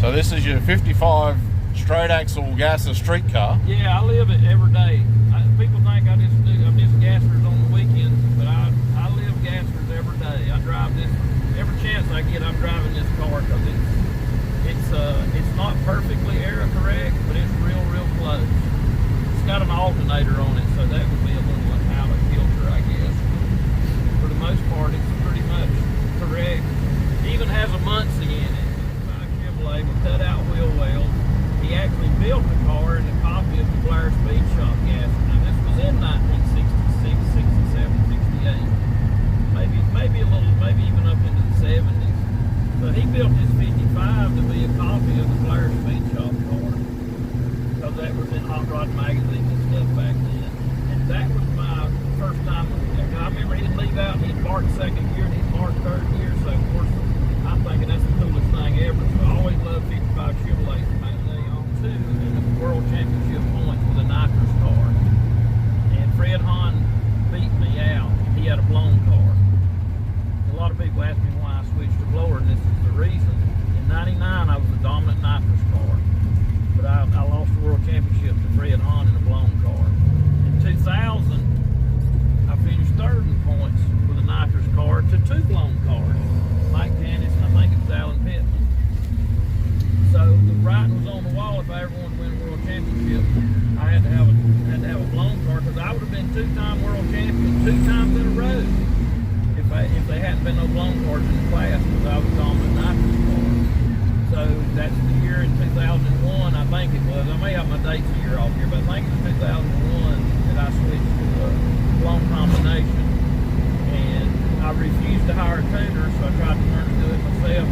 So this is your 55 straight axle gasser street car. Yeah, I live it every day. People think I'm just gassers on the weekends, but I live gassers every day. I drive this every chance I get. I'm driving this car because it's not perfectly aero correct, but it's real close. It's got an alternator on it, so that would be a little out of kilter, I guess. For the most part, it's pretty much correct. It even has a Muncie in it. It's a Chevrolet with cut-out wheel wells. He actually built the car in a copy of the Blair Speed Shop gasser. Now, this was in 1966, 67, 68. Maybe a little, maybe even up into the 70s. But he built this 55 to be a copy of the Blair Speed Shop car, because that was in Hot Rod magazines and stuff back then. And that was my first time. I remember he'd leave out and he'd mark second gear and he'd mark third gear. So of course, I'm thinking that's the coolest thing ever. So I always loved 55 Chevrolets from that day on too. And the World Championship points with a nitrous car. And Fred Hahn beat me out. He had a blown car. A lot of people ask me why I switched to blower, and this is the reason. In '99, I was a dominant nitrous car, but I lost the World Championship to Fred Hahn in a blown car. In 2000, I finished third in points with a nitrous car to two blown cars. Mike Janis, and I think it was Alan Pittman. So the writing was on the wall. If I ever wanted to win a world championship, I had to have a blown car, because I would have been two-time world champion 2 times in a row if they hadn't been no blown cars in the class, because I was dominant nitrous car. So that's the year in 2001, I think it was. I may have my dates a year off here, but I think it was 2001 that I switched to a blown combination. And I refused to hire a tuner, so I tried to learn to do it myself.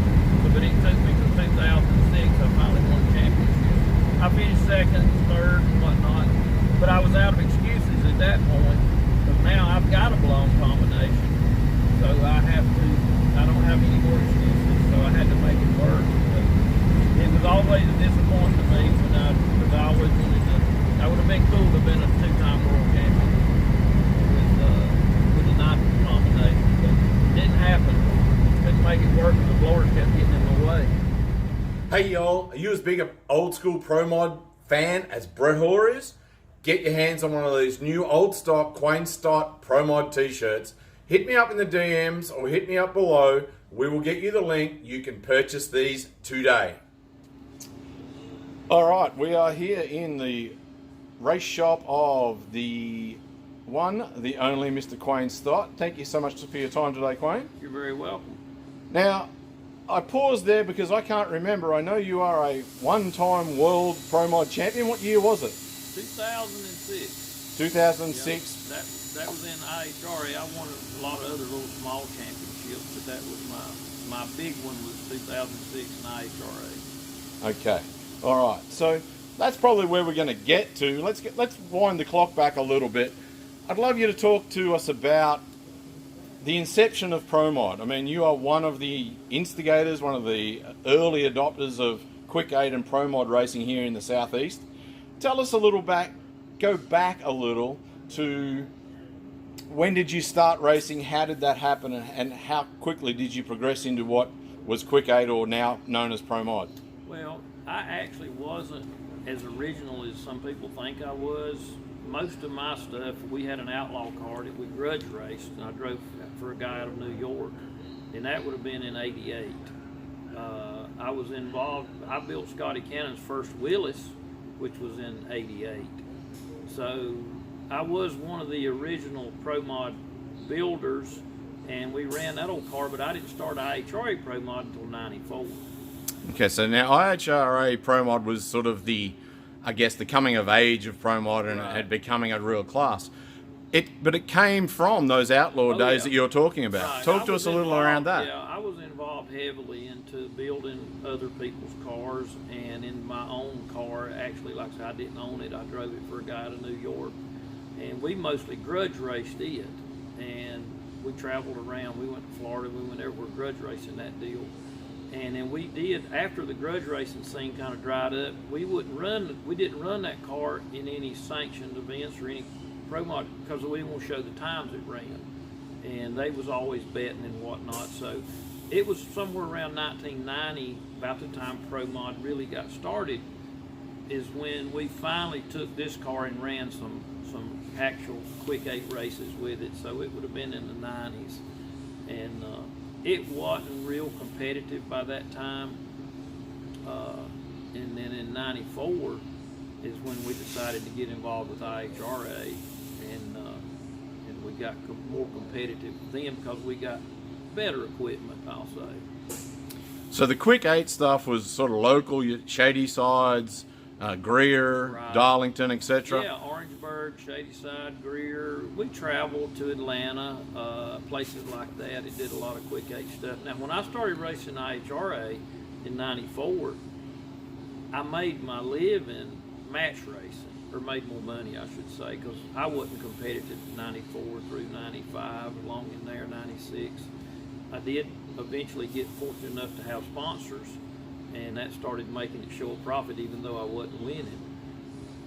But it took me to 2006, I finally won the championship. I finished second, third, and whatnot, but I was out of excuses at that point, because now I've got a blown combination. So I don't have any more excuses, so I had to make it work. But it was always a disappointment to me because I always wanted to. I would have been cool to have been a 2-time world champion with a nitrous combination, but it didn't happen. Couldn't make it work because the blowers kept getting in the way. Hey y'all, are you as big an old school Pro Mod fan as Brett Hoare is? Get your hands on one of these new old stock Quain Stott Pro Mod t-shirts. Hit me up in the DMs or hit me up below. We will get you the link. You can purchase these today. All right, we are here in the race shop of the one, the only Mr. Quain Stott. Thank you so much for your time today, Quain. You're very welcome. Now, I paused there because I can't remember. I know you are a one-time world Pro Mod champion. What year was it? 2006. 2006. Yep, that was in IHRA. I won a lot of other little small championships, but that was my big one was 2006 in IHRA. Okay. All right. So that's probably where we're going to get to. Let's wind the clock back a little bit. I'd love you to talk to us about the inception of Pro Mod. I mean, you are one of the instigators, one of the early adopters of Quick 8 and Pro Mod racing here in the Southeast. Tell us a little go back a little to when did you start racing, how did that happen, and how quickly did you progress into what was Quick 8 or now known as Pro Mod? Well, I actually wasn't as original as some people think I was. Most of my stuff, we had an outlaw car that we grudge raced, and I drove for a guy out of New York, and that would have been in '88. I was involved, I built Scotty Cannon's first Willis, which was in '88. So I was one of the original Pro Mod builders, and we ran that old car, but I didn't start IHRA Pro Mod until '94. Okay, so now IHRA Pro Mod was sort of the coming of age of Pro Mod and becoming a real class. But it came from those outlaw days that you're talking about. Right. Talk to us a little around that. Yeah, I was involved heavily into building other people's cars, and in my own car, actually, like I said, I didn't own it. I drove it for a guy out of New York, and we mostly grudge raced it. And we traveled around. We went to Florida. We went everywhere grudge racing that deal. And then we did, after the grudge racing scene kind of dried up, we didn't run that car in any sanctioned events or any Pro Mod, because we didn't want to show the times it ran. And they was always betting and whatnot. So it was somewhere around 1990, about the time Pro Mod really got started, is when we finally took this car and ran some actual quick 8 races with it. So it would have been in the 90s, and it wasn't real competitive by that time. And then in '94 is when we decided to get involved with IHRA, and we got more competitive then because we got better equipment, I'll say. So the quick 8 stuff was sort of local, Shady Sides, Greer, Right. Darlington, etc. Yeah, Orangeburg, Shadyside, Greer. We traveled to Atlanta, places like that. It did a lot of quick 8 stuff. Now, when I started racing IHRA in '94, I made my living match racing, or made more money, I should say, because I wasn't competitive '94 through '95, along in there, '96. I did eventually get fortunate enough to have sponsors, and that started making it show a profit even though I wasn't winning.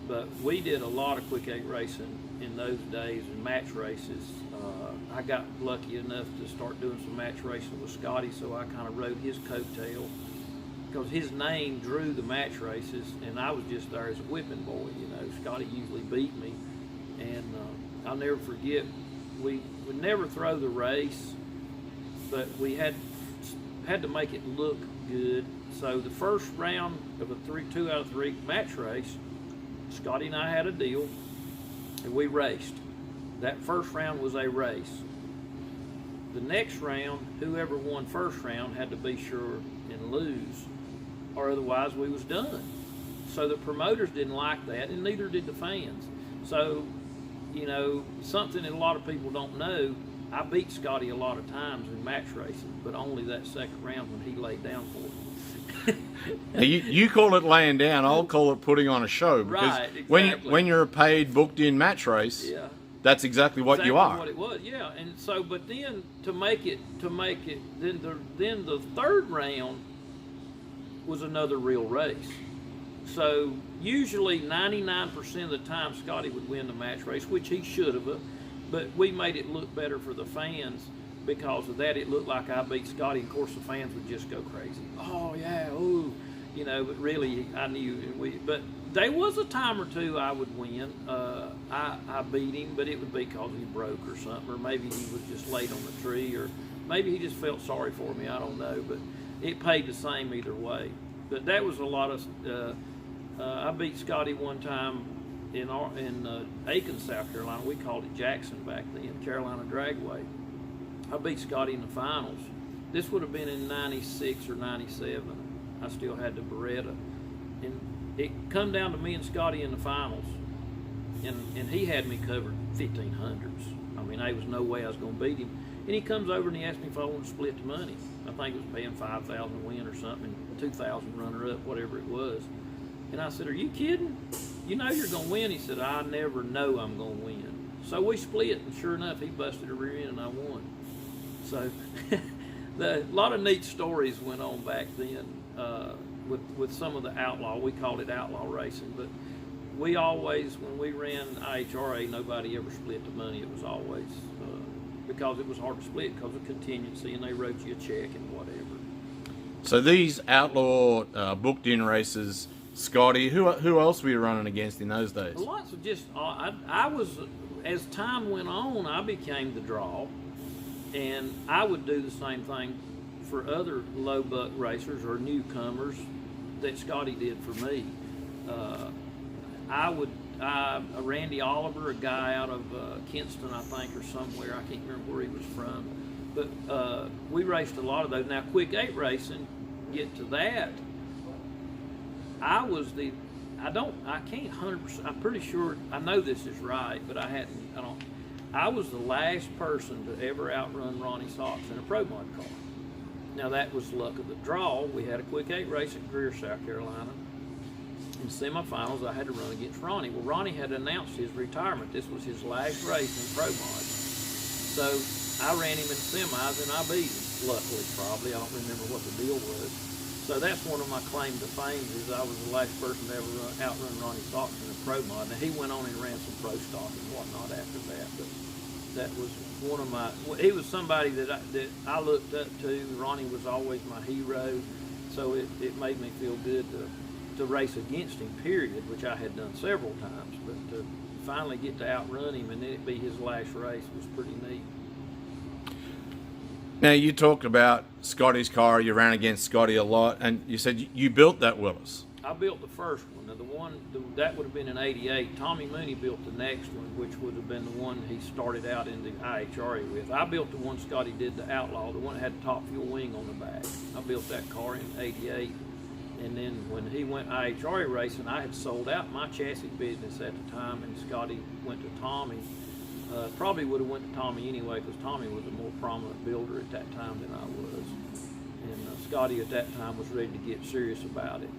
But we did a lot of quick 8 racing in those days, and match races. I got lucky enough to start doing some match racing with Scotty, so I kind of rode his coattail because his name drew the match races, and I was just there as a whipping boy. You know, Scotty usually beat me, and I'll never forget, we would never throw the race, but we had to make it look good. So the first round of a 2 out of 3 match race, Scotty and I had a deal, and we raced. That first round was a race. The next round, whoever won first round had to be sure and lose, or otherwise we was done. So the promoters didn't like that, and neither did the fans. So, you know, something that a lot of people don't know, I beat Scotty a lot of times in match racing, but only that second round when he laid down for me. Now you call it laying down, I'll call it putting on a show. Because Right, exactly. when you're a paid, booked-in match race, Yeah. that's exactly what you are. What it was, yeah. And so, but then to make it, then the third round was another real race. So usually 99% of the time Scotty would win the match race, which he should have, but we made it look better for the fans. Because of that, it looked like I beat Scotty. Of course, the fans would just go crazy. Oh yeah, ooh, you know. But really, I knew. But there was a time or two I would win. I beat him, but it would be because he broke or something, or maybe he was just late on the tree, or maybe he just felt sorry for me. I don't know, but it paid the same either way. But that was a lot of. I beat Scotty one time in Aiken, South Carolina. We called it Jackson back then, Carolina Dragway. I beat Scotty in the finals. This would have been in '96 or '97. I still had the Beretta. And it come down to me and Scotty in the finals. And he had me covered 1500s. I mean, there was no way I was going to beat him. And he comes over and he asked me if I wanted to split the money. I think it was paying $5,000 win or something, and $2,000 runner-up, whatever it was. And I said, "Are you kidding? You know you're going to win." He said, "I never know I'm going to win." So we split, and sure enough, he busted a rear end and I won. So a lot of neat stories went on back then with some of the outlaw. We called it outlaw racing, but we always, when we ran IHRA, nobody ever split the money. It was always because it was hard to split because of contingency, and they wrote you a check and whatever. So these outlaw booked-in races, Scotty, who else were you running against in those days? Lots of just I was, as time went on, I became the draw. And I would do the same thing for other low buck racers or newcomers that Scotty did for me. Randy Oliver, a guy out of Kinston, I think, or somewhere. I can't remember where he was from. But we raced a lot of those. Now, quick 8 racing, get to that. I can't 100%, I'm pretty sure, I know this is right, but I was the last person to ever outrun Ronnie Sott in a Pro Mod car. Now that was luck of the draw. We had a quick 8 race at Greer, South Carolina. In semifinals, I had to run against Ronnie. Well, Ronnie had announced his retirement. This was his last race in Pro Mod. So I ran him in semis and I beat him. Luckily, probably. I don't remember what the deal was. So that's one of my claim to fame is I was the last person to ever outrun Ronnie Stott in a Pro Mod. Now he went on and ran some pro stock and whatnot after that. But that was one of my. He was somebody that I looked up to. Ronnie was always my hero, so it made me feel good to race against him. Period, which I had done several times, but to finally get to outrun him and then it be his last race was pretty neat. Now, you talked about Scotty's car. You ran against Scotty a lot, and you said you built that Willis. I built the first one. Now, that would have been in '88. Tommy Mooney built the next one, which would have been the one he started out in the IHRA with. I built the one Scotty did, the Outlaw, the one that had the top fuel wing on the back. I built that car in '88. And then when he went IHRA racing, I had sold out my chassis business at the time, and Scotty went to Tommy. Probably would have went to Tommy anyway, because Tommy was a more prominent builder at that time than I was. And Scotty at that time was ready to get serious about it.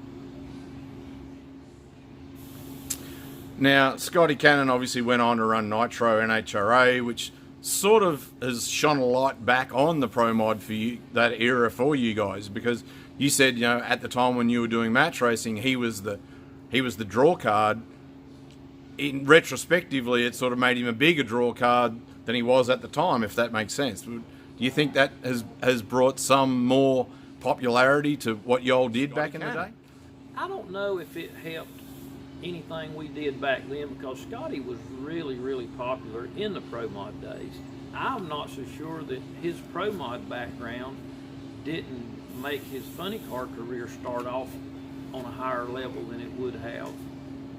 Now, Scotty Cannon obviously went on to run Nitro NHRA, which sort of has shone a light back on the Pro Mod for you, that era for you guys, because you said, you know, at the time when you were doing match racing, he was the draw card. In retrospectively, it sort of made him a bigger draw card than he was at the time, if that makes sense. Do you think that has brought some more popularity to what y'all did back in the day? I don't know if it helped anything we did back then, because Scotty was really, really popular in the Pro Mod days. I'm not so sure that his Pro Mod background didn't make his funny car career start off on a higher level than it would have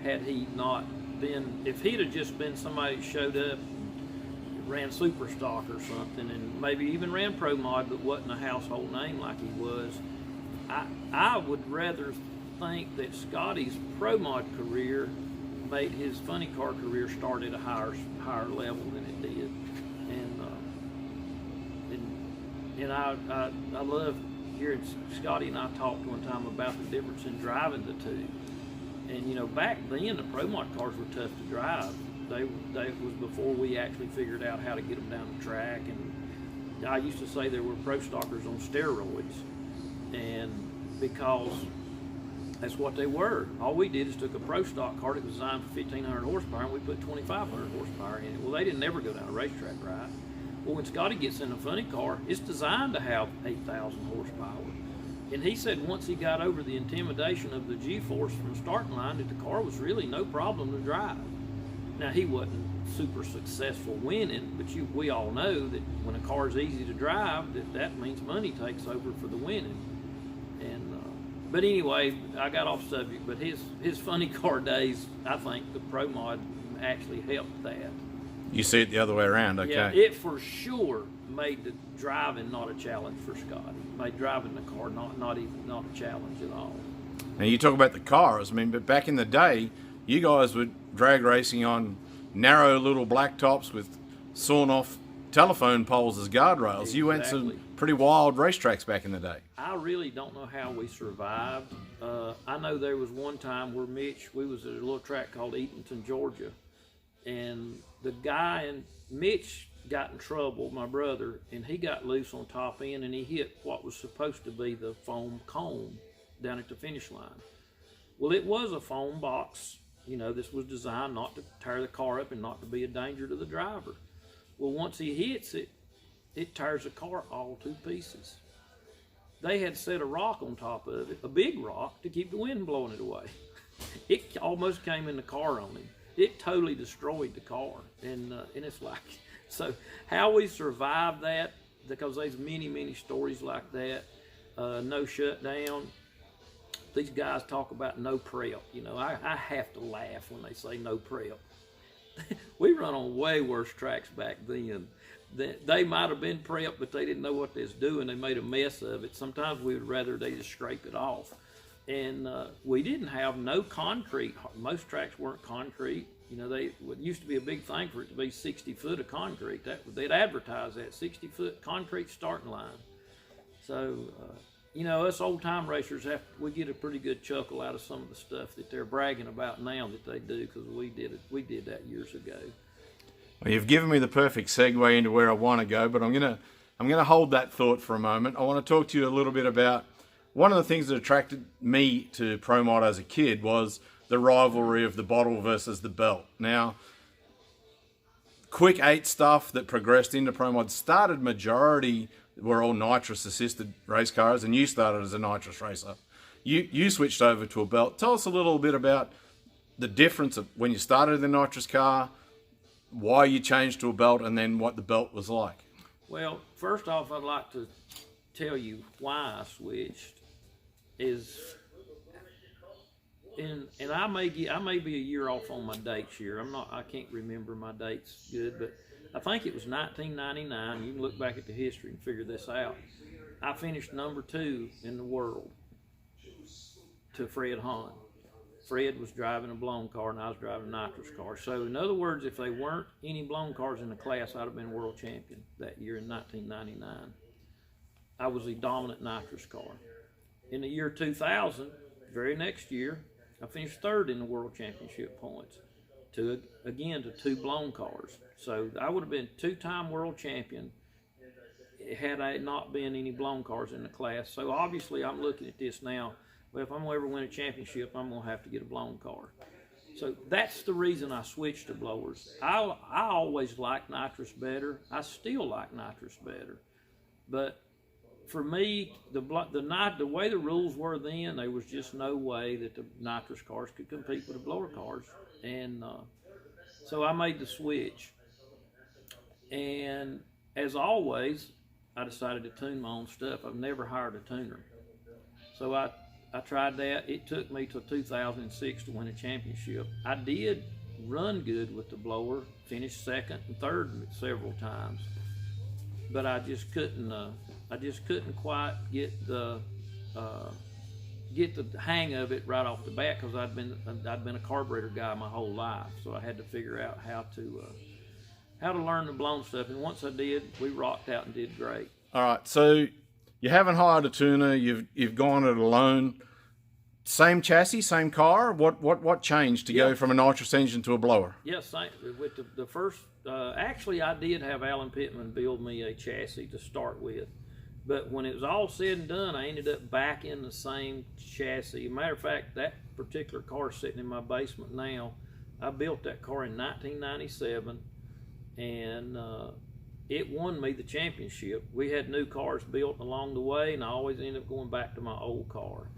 had he not been, if he'd have just been somebody who showed up, ran Super Stock or something, and maybe even ran Pro Mod but wasn't a household name like he was. I would rather think that Scotty's Pro Mod career made his funny car career start at a higher level than it did. And I love hearing Scotty and I talked one time about the difference in driving the two. And you know, back then the Pro Mod cars were tough to drive. They was before we actually figured out how to get them down the track. And I used to say there were Pro Stockers on steroids, and because that's what they were. All we did is took a Pro Stock car that was designed for 1,500 horsepower, and we put 2,500 horsepower in it. Well, they didn't ever go down a racetrack, right? Well, when Scotty gets in a funny car, it's designed to have 8,000 horsepower. And he said once he got over the intimidation of the G-force from the starting line, that the car was really no problem to drive. Now, he wasn't super successful winning, but we all know that when a car is easy to drive, that means money takes over for the winning. And but anyway, I got off subject, but his funny car days, I think the Pro Mod actually helped that. You see it the other way around, okay. Yeah, it for sure made the driving not a challenge for Scotty. Made driving the car not a challenge at all. Now, you talk about the cars, I mean, but back in the day, you guys were drag racing on narrow little black tops with sawn off telephone poles as guardrails. Exactly. You went some pretty wild racetracks back in the day. I really don't know how we survived. I know there was one time where we was at a little track called Eatonton, Georgia, and the guy and Mitch got in trouble, my brother, and he got loose on top end and he hit what was supposed to be the foam cone down at the finish line. Well, it was a foam box. You know, this was designed not to tear the car up and not to be a danger to the driver. Well, once he hits it, it tears the car all to pieces. They had set a rock on top of it, a big rock, to keep the wind blowing it away. It almost came in the car on him. It totally destroyed the car. And it's like, so how we survived that, because there's many stories like that. No shutdown. These guys talk about no prep. You know, I have to laugh when they say no prep. We run on way worse tracks back then. They might have been prepped, but they didn't know what they was doing. They made a mess of it. Sometimes we would rather they just scrape it off. And we didn't have no concrete. Most tracks weren't concrete. You know, it used to be a big thing for it to be 60 foot of concrete. They'd advertise that, 60 foot concrete starting line. So, you know, us old time racers, we get a pretty good chuckle out of some of the stuff that they're bragging about now that they do, because we did that years ago. Well, you've given me the perfect segue into where I want to go, but I'm gonna hold that thought for a moment. I want to talk to you a little bit about one of the things that attracted me to Pro Mod as a kid was the rivalry of the bottle versus the belt. Now, quick 8 stuff that progressed into Pro Mod started majority were all nitrous assisted race cars, and you started as a nitrous racer. You switched over to a belt. Tell us a little bit about the difference of when you started in the nitrous car, why you changed to a belt, and then what the belt was like. Well, first off, I'd like to tell you why I switched. And I may be a year off on my dates here. I can't remember my dates good, but I think it was 1999. You can look back at the history and figure this out. I finished number 2 in the world to Fred Hahn. Fred was driving a blown car and I was driving a nitrous car. So in other words, if they weren't any blown cars in the class, I'd have been world champion that year in 1999. I was the dominant nitrous car. In the year 2000, very next year, I finished 3rd in the world championship points to 2 blown cars. So I would have been 2-time world champion had I not been any blown cars in the class. So obviously I'm looking at this now. Well, if I'm going to ever win a championship, I'm going to have to get a blown car. So that's the reason I switched to blowers. I always liked nitrous better. I still like nitrous better. But for me, the way the rules were then, there was just no way that the nitrous cars could compete with the blower cars. And so I made the switch. And as always, I decided to tune my own stuff. I've never hired a tuner. So I tried that. It took me till 2006 to win a championship. I did run good with the blower, finished 2nd and 3rd several times, but I just couldn't quite get the hang of it right off the bat because I'd been a carburetor guy my whole life, so I had to figure out how to learn the blown stuff. And once I did, we rocked out and did great. All right, so you haven't hired a tuner. You've gone it alone. Same chassis, same car. What changed to go from a nitrous engine to a blower? Yes, with the first. Actually, I did have Alan Pittman build me a chassis to start with, but when it was all said and done, I ended up back in the same chassis. Matter of fact, that particular car is sitting in my basement now. I built that car in 1997, and it won me the championship. We had new cars built along the way, and I always end up going back to my old car.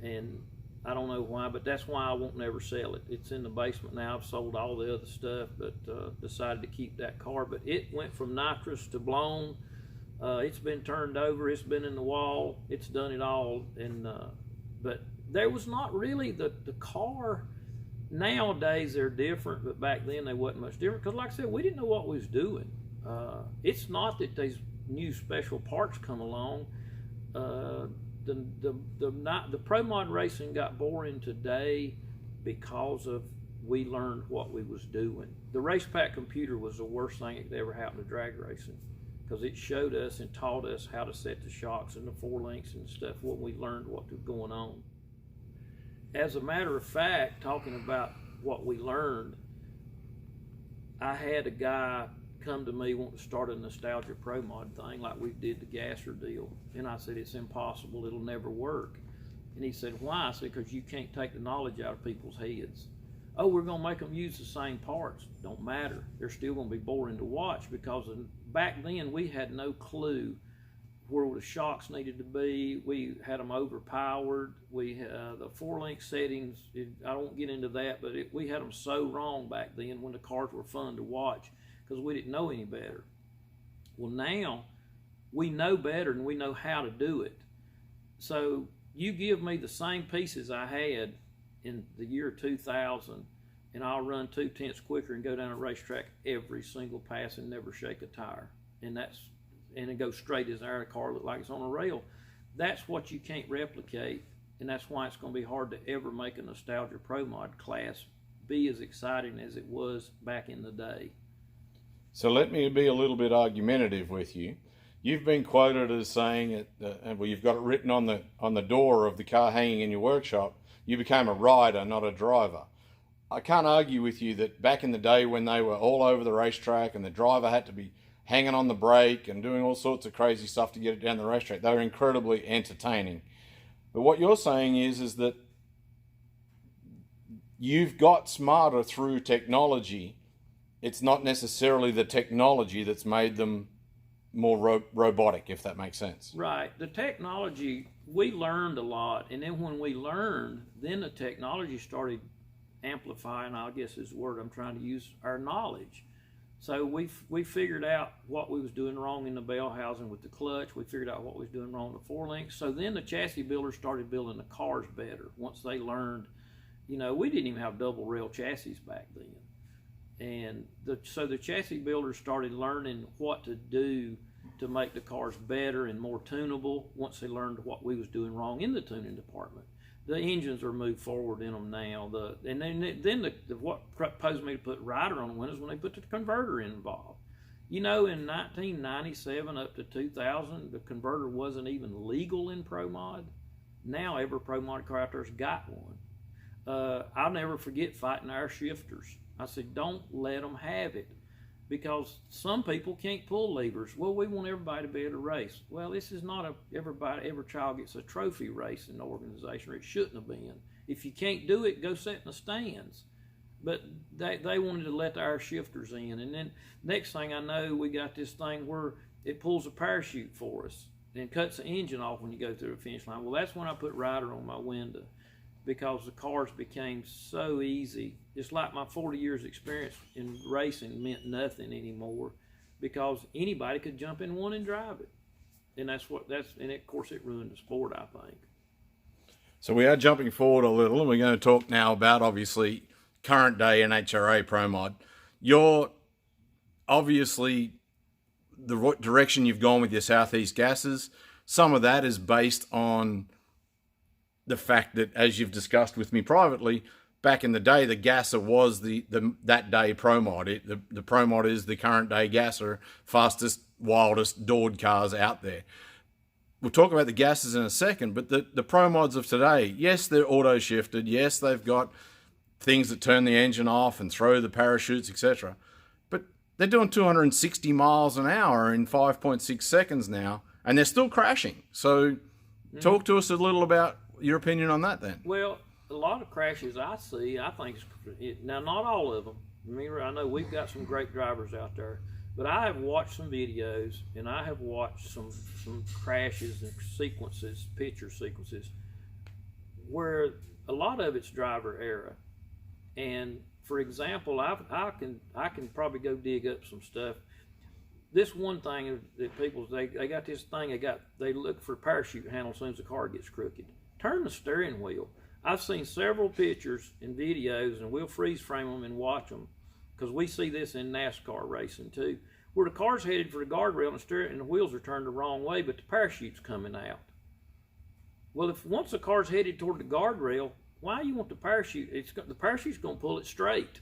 And I don't know why, but that's why I won't never sell it. It's in the basement now. I've sold all the other stuff, but decided to keep that car. But it went from nitrous to blown. It's been turned over. It's been in the wall. It's done it all. And but there was not really the car. Nowadays they're different, but back then they wasn't much different. Because like I said, we didn't know what we was doing. It's not that these new special parts come along. The Pro Mod racing got boring today because of we learned what we was doing. The race pack computer was the worst thing that ever happened to drag racing because it showed us and taught us how to set the shocks and the 4 links and stuff, what we learned, what was going on. As a matter of fact, talking about what we learned, I had a guy come to me wanting to start a nostalgia Pro Mod thing like we did the Gasser deal, and I said it's impossible, it'll never work. And he said, why? I said, because you can't take the knowledge out of people's heads. Oh, we're going to make them use the same parts. Don't matter, they're still going to be boring to watch because back then we had no clue where the shocks needed to be. We had them overpowered. We the 4-link settings, I won't get into that, but we had them so wrong back then when the cars were fun to watch because we didn't know any better. Well, now we know better and we know how to do it. So you give me the same pieces I had in the year 2000 and I'll run 2/10 quicker and go down a racetrack every single pass and never shake a tire. And it goes straight as our car look like it's on a rail. That's what you can't replicate, and that's why it's going to be hard to ever make a nostalgia Pro Mod class be as exciting as it was back in the day. So let me be a little bit argumentative with you. You've been quoted as saying, well, you've got it written on the door of the car hanging in your workshop, you became a rider, not a driver. I can't argue with you that back in the day when they were all over the racetrack and the driver had to be hanging on the brake and doing all sorts of crazy stuff to get it down the racetrack, they were incredibly entertaining. But what you're saying is that you've got smarter through technology it's not necessarily the technology that's made them more robotic, if that makes sense. Right. The technology, we learned a lot, and then when we learned, then the technology started amplifying, I guess is the word I'm trying to use, our knowledge. So we figured out what we was doing wrong in the bell housing with the clutch. We figured out what we was doing wrong with the four-links. So then the chassis builders started building the cars better once they learned. You know, we didn't even have double rail chassis back then. And so the chassis builders started learning what to do to make the cars better and more tunable once they learned what we was doing wrong in the tuning department. The engines are moved forward in them now. What posed me to put rider on the windows when they put the converter involved. You know, in 1997 up to 2000, the converter wasn't even legal in Pro Mod. Now every Pro Mod car out there's got one. I'll never forget fighting our shifters. I said, don't let them have it, because some people can't pull levers. Well, we want everybody to be able to race. Well, this is not every child gets a trophy race in the organization, or it shouldn't have been. If you can't do it, go sit in the stands. But they wanted to let our shifters in. And then next thing I know, we got this thing where it pulls a parachute for us and cuts the engine off when you go through the finish line. Well, that's when I put rider on my window, because the cars became so easy. It's like my 40 years experience in racing meant nothing anymore, because anybody could jump in one and drive it. And and of course it ruined the sport, I think. So we are jumping forward a little, and we're going to talk now about, obviously, current day NHRA Pro Mod. You're obviously, the direction you've gone with your Southeast gases, some of that is based on the fact that, as you've discussed with me privately, back in the day, the gasser was that day Pro Mod. The Pro Mod is the current day gasser, fastest, wildest, doored cars out there. We'll talk about the gassers in a second, but the Pro Mods of today, yes, they're auto shifted. Yes, they've got things that turn the engine off and throw the parachutes, etc. But they're doing 260 miles an hour in 5.6 seconds now, and they're still crashing. So talk to us a little about your opinion on that then. Well, a lot of crashes I see, I think, now not all of them. I know we've got some great drivers out there, but I have watched some videos, and I have watched some crashes and sequences, picture sequences, where a lot of it's driver error. And for example, I can probably go dig up some stuff. This one thing that people, they got this thing, they look for parachute handle as soon as the car gets crooked. Turn the steering wheel. I've seen several pictures and videos, and we'll freeze frame them and watch them, because we see this in NASCAR racing too, where the car's headed for the guardrail and the steering and the wheels are turned the wrong way, but the parachute's coming out. Well, if once the car's headed toward the guardrail, why you want the parachute? The parachute's going to pull it straight.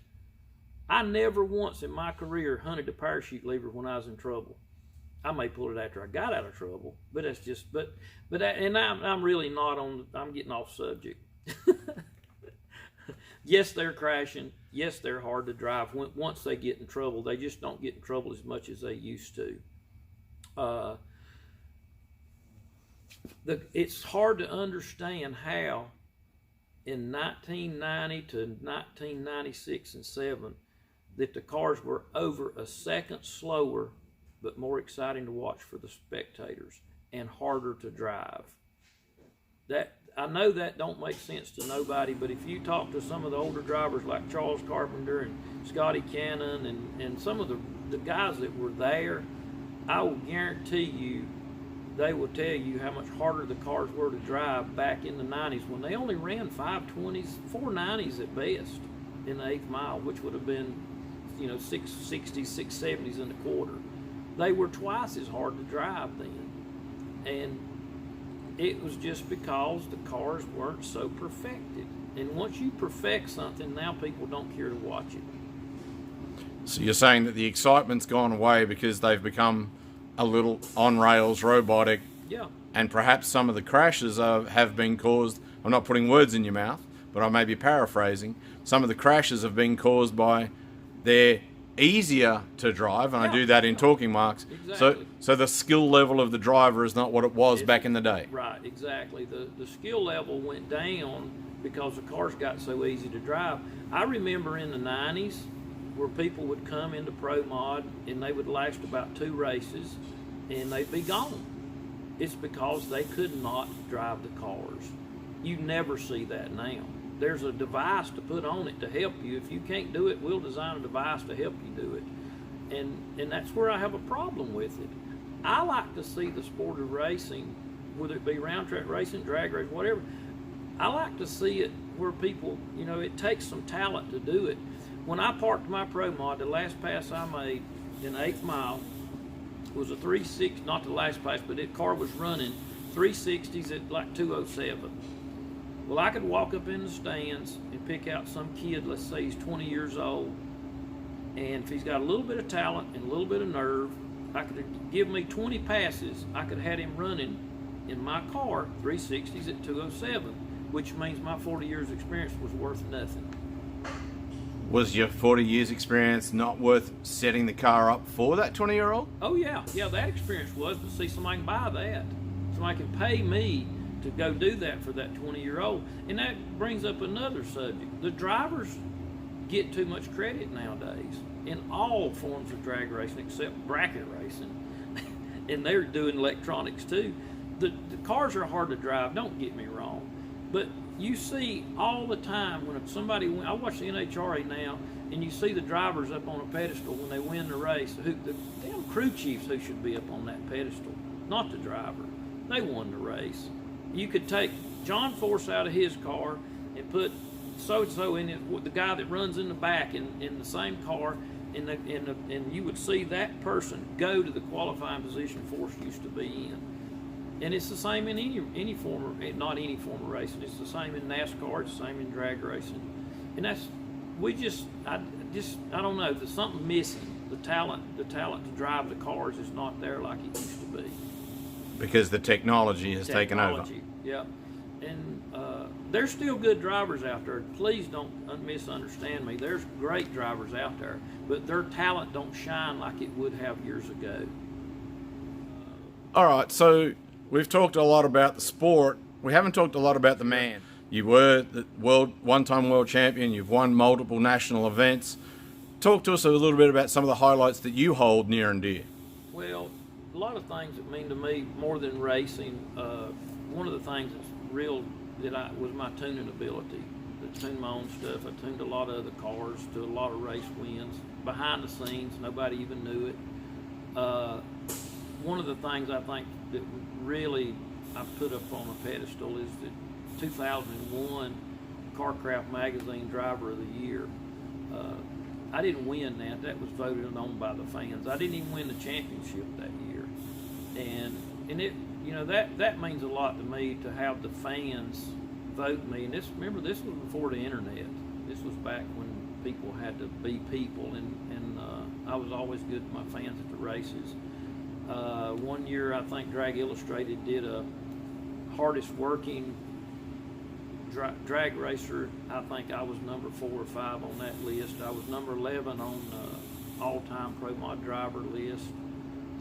I never once in my career hunted the parachute lever when I was in trouble. I may pull it after I got out of trouble, but that's just, I'm really not on, I'm getting off subject. Yes, they're crashing. Yes, they're hard to drive. Once they get in trouble, they just don't get in trouble as much as they used to. It's hard to understand how in 1990 to 1996 and 7 that the cars were over a second slower but more exciting to watch for the spectators and harder to drive. That, I know that don't make sense to nobody, but if you talk to some of the older drivers like Charles Carpenter and Scotty Cannon and some of the guys that were there, I will guarantee you they will tell you how much harder the cars were to drive back in the 90s, when they only ran 520s, 490s at best in the 8th mile, which would have been, 660s, 670s in the quarter. They were twice as hard to drive then. And it was just because the cars weren't so perfected. And once you perfect something, now people don't care to watch it. So you're saying that the excitement's gone away because they've become a little on rails, robotic. Yeah. And perhaps some of the crashes have been caused, I'm not putting words in your mouth, but I may be paraphrasing, some of the crashes have been caused by their easier to drive, and I do that in talking marks. Exactly. So the skill level of the driver is not what it was back in the day. Right, exactly. The skill level went down because the cars got so easy to drive. I remember in the 90s where people would come into Pro Mod and they would last about 2 races and they'd be gone. It's because they could not drive the cars. You never see that now. There's a device to put on it to help you. If you can't do it, we'll design a device to help you do it. And that's where I have a problem with it. I like to see the sport of racing, whether it be round track racing, drag race, whatever. I like to see it where people, you know, it takes some talent to do it. When I parked my Pro Mod, the last pass I made in 8th mile was a 360, not the last pass, but that car was running 360s at like 207. Well, I could walk up in the stands and pick out some kid, let's say he's 20 years old, and if he's got a little bit of talent and a little bit of nerve, I could give me 20 passes, I could have had him running in my car 360s at 207, which means my 40 years experience was worth nothing. Was your 40 years experience not worth setting the car up for that 20-year-old? Oh yeah, that experience was, but see, somebody can buy that. Somebody can pay me to go do that for that 20-year-old. And that brings up another subject. The drivers get too much credit nowadays in all forms of drag racing except bracket racing. And they're doing electronics too. The cars are hard to drive, don't get me wrong. But you see all the time when somebody, I watch the NHRA now, and you see the drivers up on a pedestal when they win the race. The damn crew chiefs who should be up on that pedestal, not the driver. They won the race. You could take John Force out of his car and put so-and-so in it, the guy that runs in the back in the same car, and you would see that person go to the qualifying position Force used to be in. And it's the same in any form of, not any form of racing. It's the same in NASCAR. It's the same in drag racing. And I don't know. There's something missing. The talent to drive the cars is not there like it used to be. Because the technology has taken over. Yeah. And there's still good drivers out there. Please don't misunderstand me. There's great drivers out there, but their talent don't shine like it would have years ago. All right, so we've talked a lot about the sport. We haven't talked a lot about the man. You were the one-time world champion. You've won multiple national events. Talk to us a little bit about some of the highlights that you hold near and dear. Well, a lot of things that mean to me more than racing. One of the things that's real was my tuning ability. To tune my own stuff. I tuned a lot of other cars to a lot of race wins. Behind the scenes, nobody even knew it. One of the things I think that really I put up on a pedestal is the 2001 Carcraft Magazine Driver of the Year. I didn't win that. That was voted on by the fans. I didn't even win the championship that year. And it, you know, that means a lot to me to have the fans vote me. And remember, this was before the internet. This was back when people had to be people, and I was always good to my fans at the races. One year, I think Drag Illustrated did a hardest working drag racer. I think I was number 4 or 5 on that list. I was number 11 on all-time Pro Mod driver list.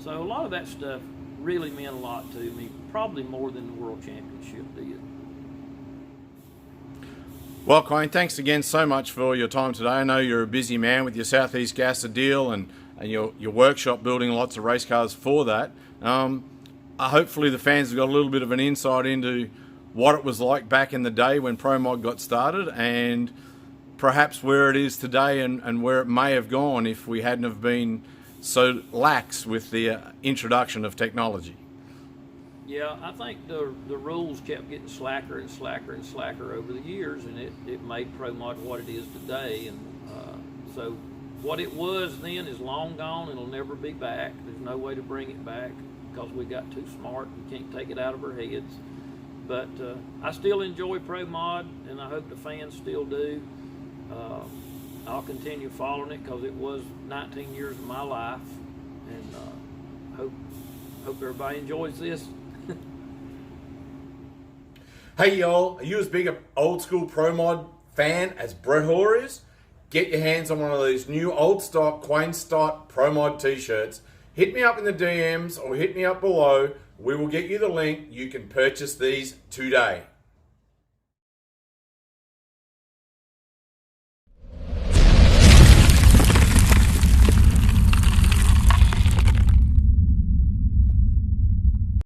So a lot of that stuff really meant a lot to me, probably more than the World Championship did. Well, Quain, thanks again so much for your time today. I know you're a busy man with your Southeast Gasser deal and your workshop building lots of race cars for that. Hopefully the fans have got a little bit of an insight into what it was like back in the day when Pro Mod got started, and perhaps where it is today and where it may have gone if we hadn't have been so lax with the introduction of technology. Yeah, I think the rules kept getting slacker and slacker and slacker over the years, and it made Pro Mod what it is today. And so what it was then is long gone. It'll never be back. There's no way to bring it back because we got too smart. We can't take it out of our heads. But I still enjoy Pro Mod, and I hope the fans still do. I'll continue following it because it was 19 years of my life, and hope everybody enjoys this. Hey y'all, are you as big an old school Pro Mod fan as Brett Hoare is? Get your hands on one of these new old stock Quain Stott Pro Mod t-shirts. Hit me up in the DMs or hit me up below. We will get you the link. You can purchase these today.